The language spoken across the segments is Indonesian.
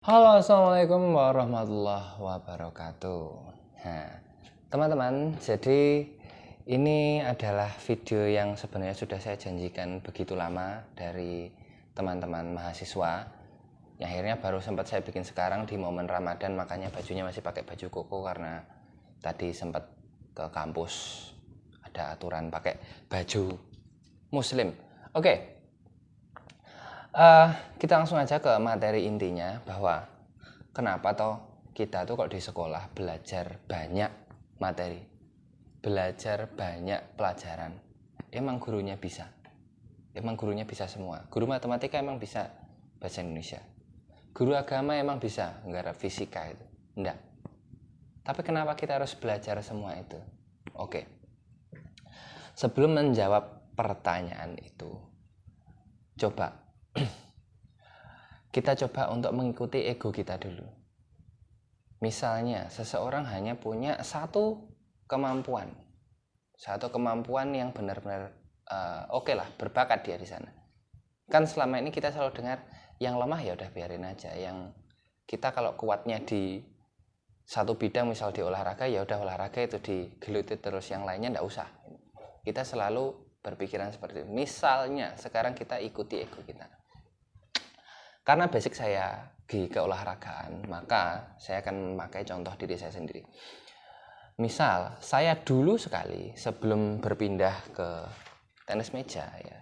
Halo, assalamualaikum warahmatullahi wabarakatuh. Nah, teman-teman, jadi ini adalah video yang sebenarnya sudah saya janjikan begitu lama dari teman-teman mahasiswa. Yang akhirnya baru sempat saya bikin sekarang di momen Ramadan, makanya bajunya masih pakai baju koko karena tadi sempat ke kampus ada aturan pakai baju muslim. Oke. Kita langsung aja ke materi intinya, bahwa kenapa toh kita tuh kok di sekolah belajar banyak materi, belajar banyak pelajaran. Emang gurunya bisa semua. Guru matematika emang bisa bahasa Indonesia, guru agama emang bisa nggarap fisika itu enggak. Tapi kenapa kita harus belajar semua itu? Oke, sebelum menjawab pertanyaan itu, kita coba untuk mengikuti ego kita dulu. Misalnya seseorang hanya punya satu kemampuan yang benar-benar oke lah, berbakat dia di sana. Kan selama ini kita selalu dengar yang lemah ya udah biarin aja, yang kita kalau kuatnya di satu bidang, misal di olahraga, ya udah olahraga itu digeluti terus, yang lainnya enggak usah. Kita selalu berpikiran seperti itu. Misalnya sekarang kita ikuti ego kita. Karena basic saya di keolahragaan, maka saya akan memakai contoh diri saya sendiri. Misal saya dulu sekali sebelum berpindah ke tenis meja ya,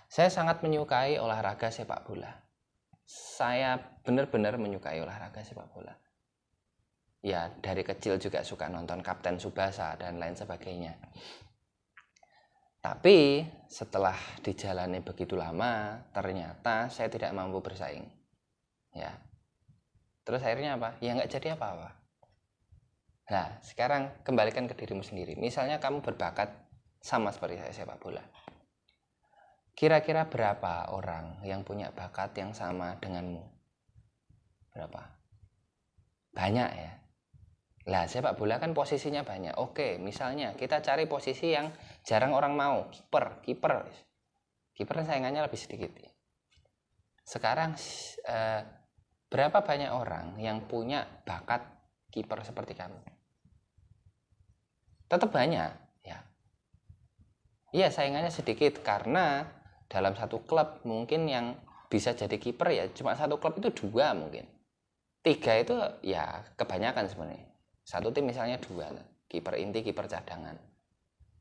saya sangat menyukai olahraga sepak bola. Saya benar-benar menyukai olahraga sepak bola. Ya, dari kecil juga suka nonton Kapten Tsubasa dan lain sebagainya. Tapi setelah dijalani begitu lama, ternyata saya tidak mampu bersaing. Ya, terus akhirnya apa? Ya nggak jadi apa-apa. Nah, sekarang kembalikan ke dirimu sendiri. Misalnya kamu berbakat sama seperti saya sepak bola. Kira-kira berapa orang yang punya bakat yang sama denganmu? Berapa? Banyak ya. Lah, sepak bola kan posisinya banyak. Oke, misalnya kita cari posisi yang jarang orang mau, kiper saingannya lebih sedikit. Sekarang berapa banyak orang yang punya bakat kiper seperti kamu? Tetap banyak ya. Iya, saingannya sedikit karena dalam satu klub mungkin yang bisa jadi kiper ya cuma satu klub itu 2 mungkin. 3 itu ya kebanyakan sebenarnya. Satu tim misalnya 2, kiper inti, kiper cadangan.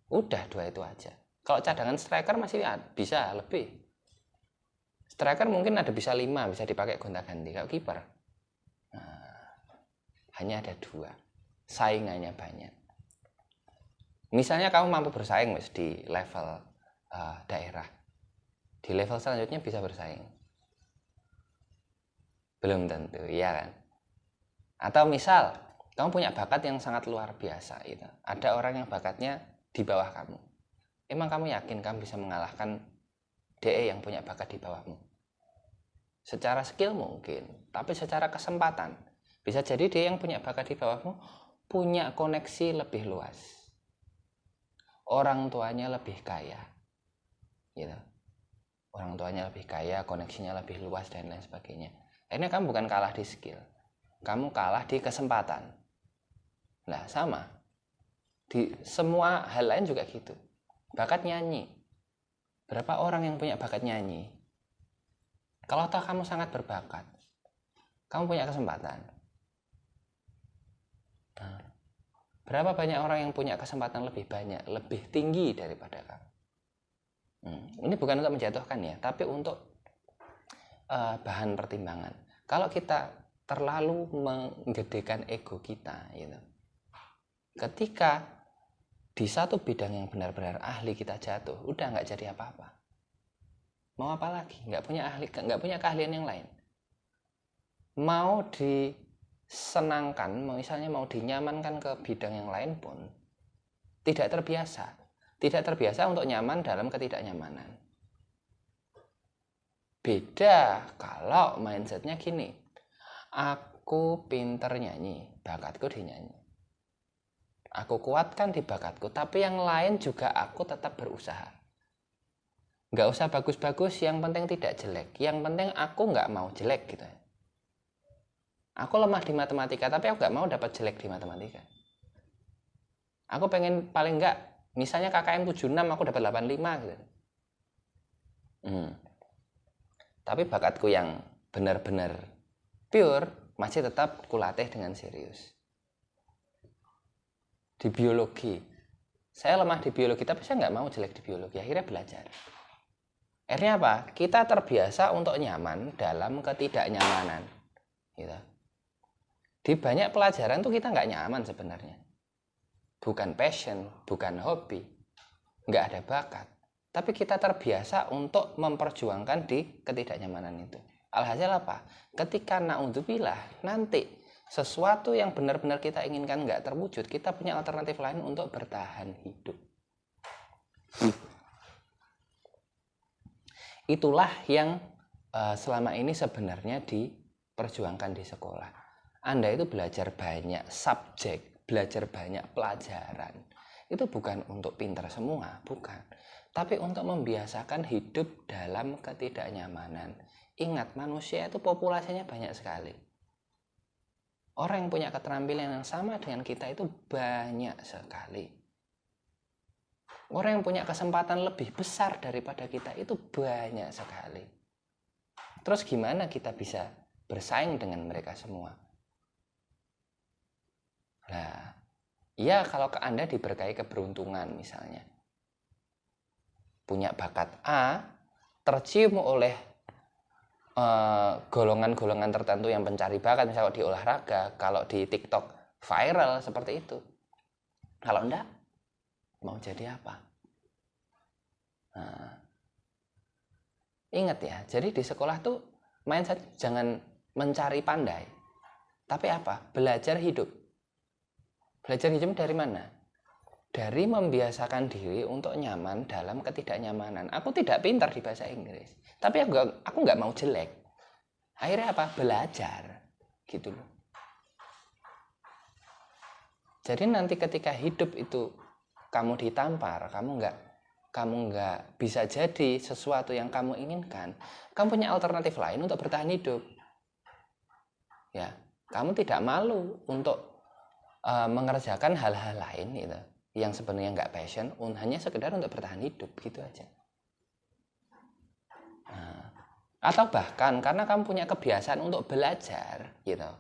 Udah 2 itu aja. Kalau cadangan striker masih bisa lebih. Striker mungkin bisa 5, bisa dipakai gonta-ganti. Kalau kiper hanya ada 2. Saingannya banyak. Misalnya kamu mampu bersaing di level daerah. Di level selanjutnya bisa bersaing. Belum tentu, iya kan? Atau misal kamu punya bakat yang sangat luar biasa gitu. Ada orang yang bakatnya di bawah kamu. Emang kamu yakin kamu bisa mengalahkan DE yang punya bakat di bawahmu? Secara skill mungkin, tapi secara kesempatan bisa jadi DE yang punya bakat di bawahmu punya koneksi lebih luas. Orang tuanya lebih kaya. Gitu. Orang tuanya lebih kaya, koneksinya lebih luas dan lain sebagainya. Akhirnya kamu bukan kalah di skill. Kamu kalah di kesempatan. Nah, sama. Di semua hal lain juga gitu. Bakat nyanyi. Berapa orang yang punya bakat nyanyi? Kalau toh kamu sangat berbakat, kamu punya kesempatan. Nah, berapa banyak orang yang punya kesempatan lebih banyak, lebih tinggi daripada kamu? Ini bukan untuk menjatuhkan ya, tapi untuk bahan pertimbangan. Kalau kita terlalu menggedekan ego kita gitu, ketika di satu bidang yang benar-benar ahli kita jatuh, udah nggak jadi apa-apa. Mau apa lagi? Nggak punya keahlian yang lain. Mau disenangkan, misalnya mau dinyamankan ke bidang yang lain pun tidak terbiasa. Tidak terbiasa untuk nyaman dalam ketidaknyamanan. Beda kalau mindsetnya gini, aku pinter nyanyi, bakatku di nyanyi. Aku kuatkan di bakatku, tapi yang lain juga aku tetap berusaha. Nggak usah bagus-bagus, yang penting tidak jelek. Yang penting aku nggak mau jelek gitu. Aku lemah di matematika, tapi aku nggak mau dapat jelek di matematika. Aku pengen paling nggak, misalnya KKM 76, aku dapat 85 gitu. Tapi bakatku yang benar-benar pure masih tetap kulatih dengan serius. Di biologi, saya lemah di biologi, tapi saya nggak mau jelek di biologi. Akhirnya belajar. Akhirnya apa? Kita terbiasa untuk nyaman dalam ketidaknyamanan. Gitu. Di banyak pelajaran tuh kita nggak nyaman sebenarnya. Bukan passion, bukan hobi, nggak ada bakat. Tapi kita terbiasa untuk memperjuangkan di ketidaknyamanan itu. Alhasil apa? Ketika naudzubillah nanti sesuatu yang benar-benar kita inginkan nggak terwujud, kita punya alternatif lain untuk bertahan hidup. Itulah yang selama ini sebenarnya diperjuangkan di sekolah. Anda itu belajar banyak subjek, belajar banyak pelajaran. Itu bukan untuk pintar semua, bukan. Tapi untuk membiasakan hidup dalam ketidaknyamanan. Ingat, manusia itu populasinya banyak sekali. Orang yang punya keterampilan yang sama dengan kita itu banyak sekali. Orang yang punya kesempatan lebih besar daripada kita itu banyak sekali. Terus gimana kita bisa bersaing dengan mereka semua? Nah, ya kalau Anda diberkahi keberuntungan misalnya. Punya bakat A, tercium oleh golongan-golongan tertentu yang pencari bakat, misalnya di olahraga, kalau di TikTok viral seperti itu. Kalau enggak, mau jadi apa? Nah, ingat ya, jadi di sekolah tuh mindset jangan mencari pandai, tapi apa? Belajar hidup. Belajar hidup dari mana? Dari membiasakan diri untuk nyaman dalam ketidaknyamanan. Aku tidak pintar di bahasa Inggris, tapi aku nggak mau jelek. Akhirnya apa? Belajar, gitu loh. Jadi nanti ketika hidup itu kamu ditampar, kamu nggak bisa jadi sesuatu yang kamu inginkan, kamu punya alternatif lain untuk bertahan hidup. Ya, kamu tidak malu untuk mengerjakan hal-hal lain gitu, yang sebenarnya nggak passion, hanya sekedar untuk bertahan hidup gitu aja. Nah, atau bahkan karena kamu punya kebiasaan untuk belajar gitu,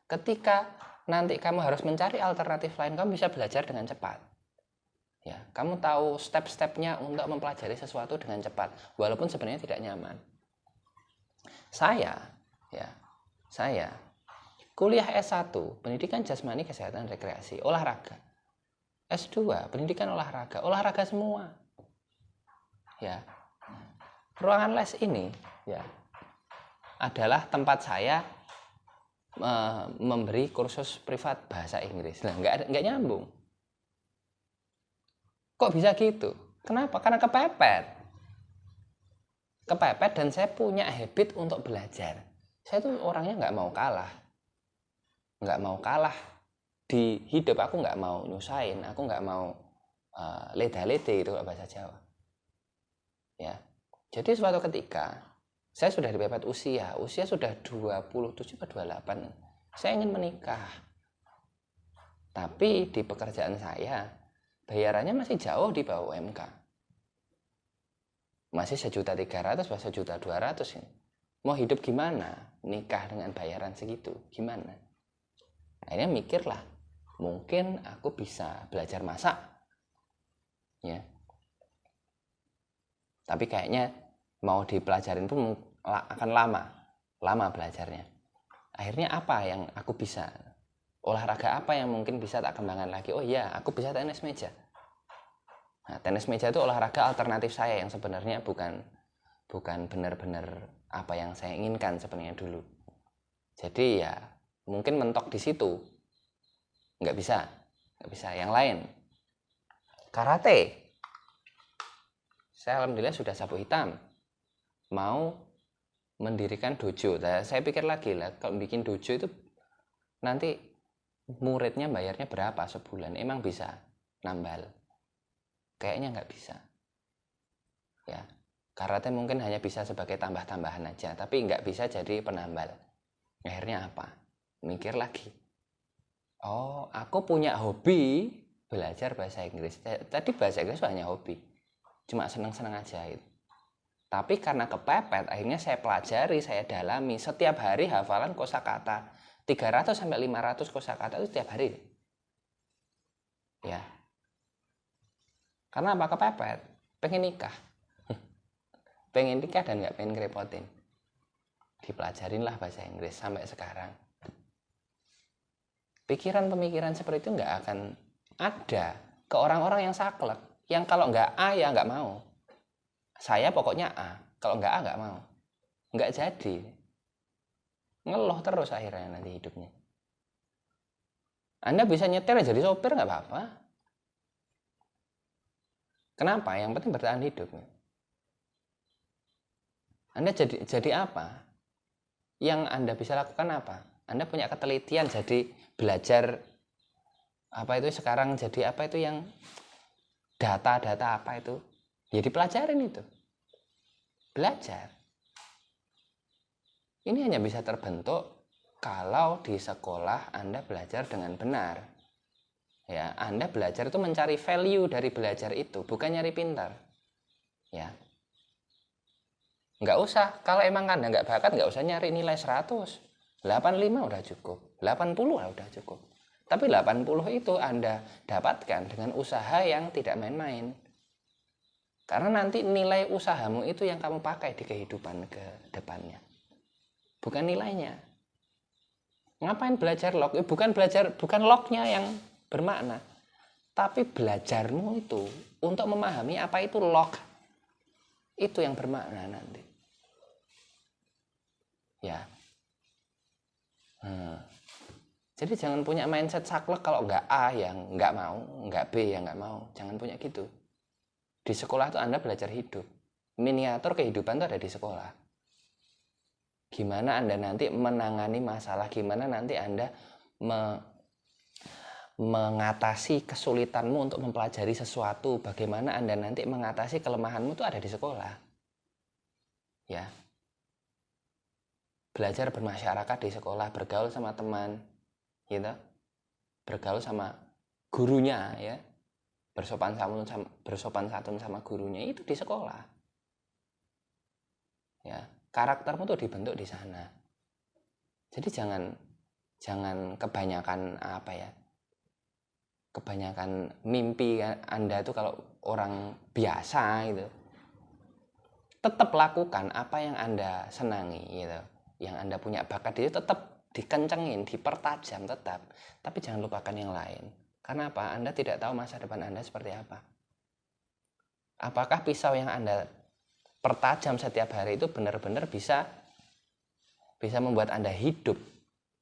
ketika nanti kamu harus mencari alternatif lain, kamu bisa belajar dengan cepat. Ya, kamu tahu step-stepnya untuk mempelajari sesuatu dengan cepat, walaupun sebenarnya tidak nyaman. Saya kuliah S1, pendidikan jasmani, kesehatan, rekreasi, olahraga. S2, pendidikan olahraga semua. Ya. Ruangan les ini ya adalah tempat saya memberi kursus privat bahasa Inggris. Nah, nggak nyambung. Kok bisa gitu? Kenapa? Karena kepepet dan saya punya habit untuk belajar. Saya tuh orangnya nggak mau kalah di hidup. Aku nggak mau nyusahin, aku nggak mau leda-lede itu bahasa Jawa. Ya, jadi suatu ketika saya sudah dipepet usia sudah 27 atau 28. Saya ingin menikah. Tapi di pekerjaan saya bayarannya masih jauh di bawah UMK. Masih 1.300.000, 1.200.000 ini. Mau hidup gimana? Nikah dengan bayaran segitu, gimana? Akhirnya mikirlah, mungkin aku bisa belajar masak. Ya. Tapi kayaknya mau dipelajarin pun akan lama belajarnya. Akhirnya apa yang aku bisa? Olahraga apa yang mungkin bisa tak kembangkan lagi? Oh iya, aku bisa tenis meja. Nah, tenis meja itu olahraga alternatif saya yang sebenarnya bukan benar-benar apa yang saya inginkan sebenarnya dulu. Jadi ya mungkin mentok di situ. Nggak bisa. Yang lain, karate. Saya alhamdulillah sudah sabuk hitam. Mau mendirikan dojo. Saya pikir lagi lah, kalau bikin dojo itu nanti muridnya bayarnya berapa sebulan? Emang bisa nambal? Kayaknya nggak bisa. Ya, karate mungkin hanya bisa sebagai tambah-tambahan aja, tapi nggak bisa jadi penambal. Akhirnya apa? mikir lagi. Oh, aku punya hobi belajar bahasa Inggris. Tadi bahasa Inggris hanya hobi, cuma seneng-seneng aja itu. Tapi karena kepepet, akhirnya saya pelajari, saya dalami. Setiap hari hafalan kosakata 300 sampai 500 kosakata itu setiap hari. Ya. Karena apa? Kepepet. Pengen nikah. Pengen nikah dan nggak pengen ngerepotin. Dipelajarinlah bahasa Inggris sampai sekarang. Pikiran-pemikiran seperti itu nggak akan ada ke orang-orang yang saklek. Yang kalau nggak A ya nggak mau. Saya pokoknya A. Kalau nggak A nggak mau. Nggak jadi. Ngeluh terus akhirnya nanti hidupnya. Anda bisa nyetir jadi sopir nggak apa-apa. Kenapa? Yang penting bertahan hidup. Anda jadi apa? Yang Anda bisa lakukan apa? Anda punya ketelitian jadi belajar apa itu sekarang jadi apa itu yang data-data apa itu? Ya dipelajarin itu. Belajar. Ini hanya bisa terbentuk kalau di sekolah Anda belajar dengan benar. Ya, Anda belajar itu mencari value dari belajar itu, bukan nyari pintar. Ya. Nggak usah, kalau emang Anda nggak bakat, nggak usah nyari nilai 100. 85 udah cukup, 80 udah cukup. Tapi 80 itu Anda dapatkan dengan usaha yang tidak main-main. Karena nanti nilai usahamu itu yang kamu pakai di kehidupan ke depannya. Bukan nilainya. Ngapain belajar log? Bukan lognya yang bermakna. Tapi belajarmu itu untuk memahami apa itu log. Itu yang bermakna nanti. Ya. Jadi jangan punya mindset saklek kalau nggak A yang nggak mau, nggak B yang nggak mau. Jangan punya gitu. Di sekolah itu Anda belajar hidup. Miniatur kehidupan itu ada di sekolah. Gimana Anda nanti menangani masalah, gimana nanti Anda mengatasi kesulitanmu untuk mempelajari sesuatu, bagaimana Anda nanti mengatasi kelemahanmu itu ada di sekolah. Ya. Belajar bermasyarakat di sekolah, bergaul sama teman, gitu. Bergaul sama gurunya, ya. Bersopan santun sama gurunya itu di sekolah. Ya, karaktermu tuh dibentuk di sana. Jadi jangan kebanyakan apa ya? Kebanyakan mimpi Anda tuh kalau orang biasa gitu. Tetap lakukan apa yang Anda senangi gitu. Yang Anda punya bakat itu tetap dikencengin, dipertajam tetap. Tapi jangan lupakan yang lain. Karena apa? Anda tidak tahu masa depan Anda seperti apa. Apakah pisau yang Anda pertajam setiap hari itu benar-benar bisa membuat Anda hidup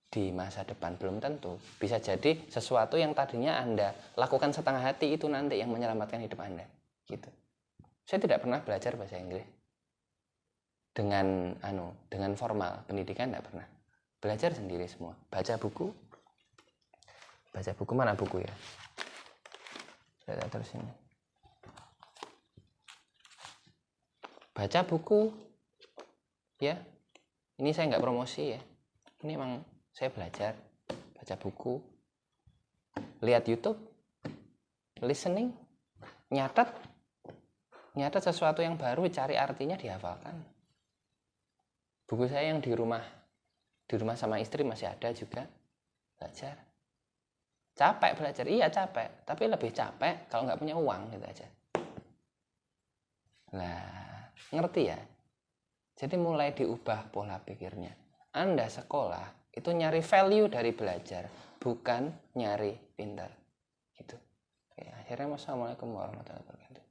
di masa depan? Belum tentu. Bisa jadi sesuatu yang tadinya Anda lakukan setengah hati itu nanti yang menyelamatkan hidup Anda. Gitu. Saya tidak pernah belajar bahasa Inggris dengan formal pendidikan, tidak pernah. Belajar sendiri semua. Baca buku mana buku ya? Saya terus ini. Baca buku, ya. Ini saya nggak promosi ya. Ini emang saya belajar, baca buku, lihat YouTube, listening, nyatet sesuatu yang baru, cari artinya, dihafalkan. Buku saya yang di rumah sama istri masih ada juga, belajar. Capek belajar, iya capek, tapi lebih capek kalau nggak punya uang gitu aja. Nah, ngerti ya? Jadi mulai diubah pola pikirnya. Anda sekolah itu nyari value dari belajar, bukan nyari pintar. Gitu. Oke, akhirnya wassalamualaikum warahmatullahi wabarakatuh.